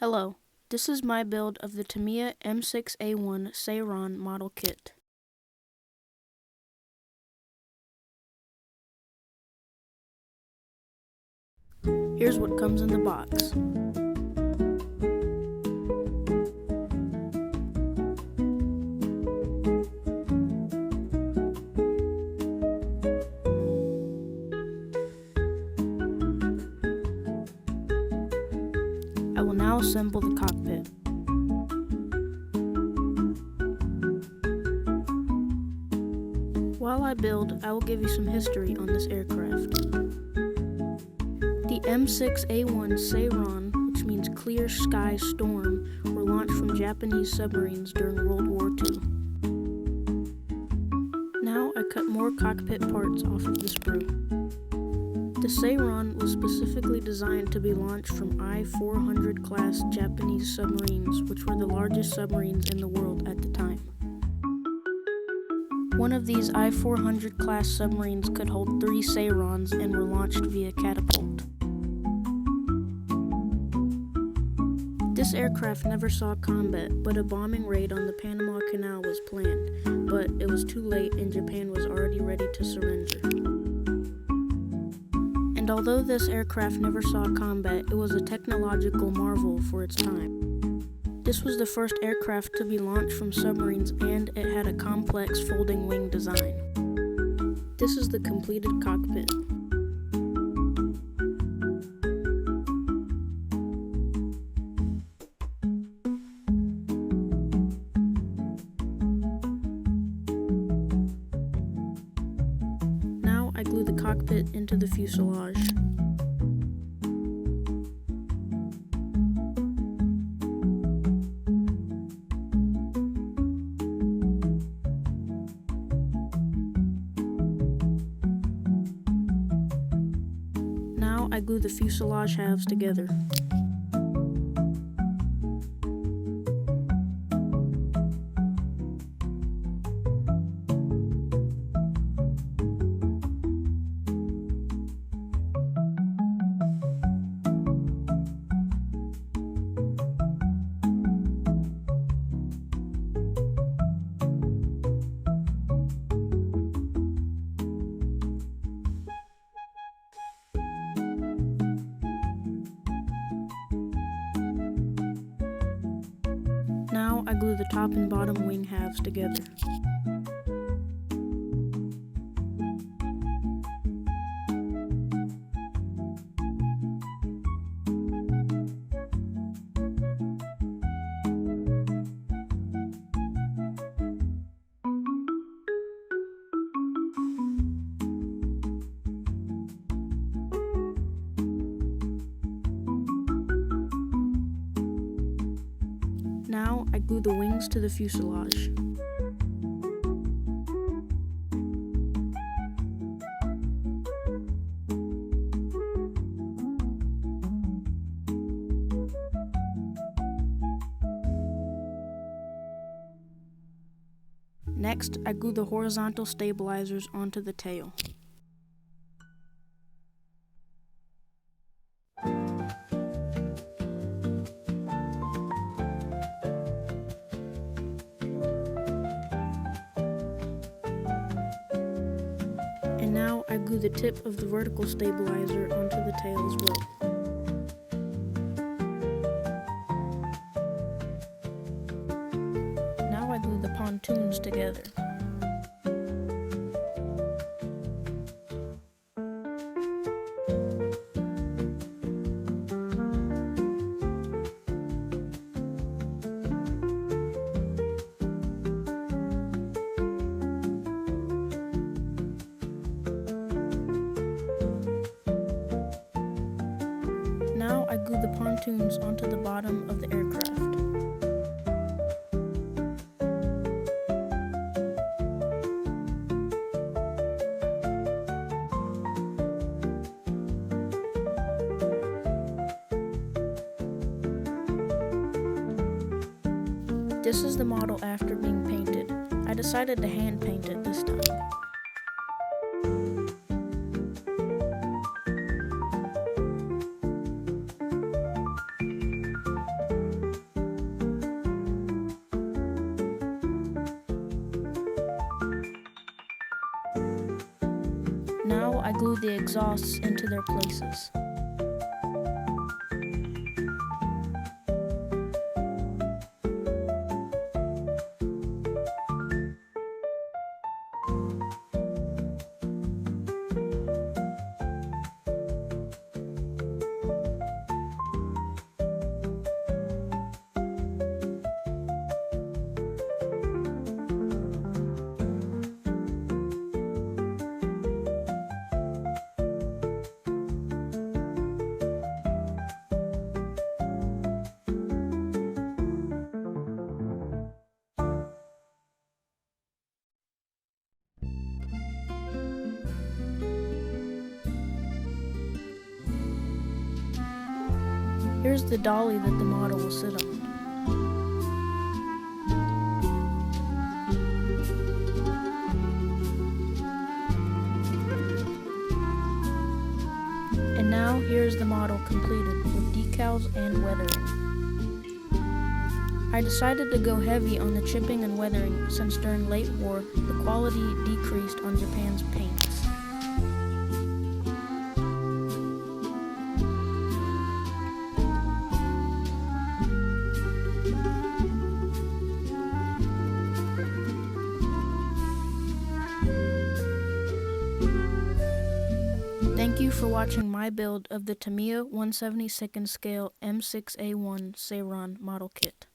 Hello, this is my build of the Tamiya M6A1 Seiran model kit. Here's what comes in the box. I will now assemble the cockpit. While I build, I will give you some history on this aircraft. The M6A1 Seiran, which means clear sky storm, were launched from Japanese submarines during World War II. Now I cut more cockpit parts off of the sprue. The Seiran was specifically designed to be launched from I-400 class Japanese submarines, which were the largest submarines in the world at the time. One of these I-400 class submarines could hold 3 Seirans and were launched via catapult. This aircraft never saw combat, but a bombing raid on the Panama Canal was planned, but it was too late and Japan was already ready to surrender. And although this aircraft never saw combat, it was a technological marvel for its time. This was the first aircraft to be launched from submarines, and it had a complex folding wing design. This is the completed cockpit. Now I glue the cockpit into the fuselage. Now I glue the fuselage halves together. Now I glue the top and bottom wing halves together. Now I glue the wings to the fuselage. Next, I glue the horizontal stabilizers onto the tail. And now I glue the tip of the vertical stabilizer onto the tail as well. Now I glue the pontoons together. Now I glue the pontoons onto the bottom of the aircraft. This is the model after being painted. I decided to hand paint it this time. I glued the exhausts into their places. Here's the dolly that the model will sit on. And now here's the model completed with decals and weathering. I decided to go heavy on the chipping and weathering since during late war, the quality decreased on Japan's paints. Thank you for watching my build of the Tamiya 1/72nd scale M6A1 Seiran model kit.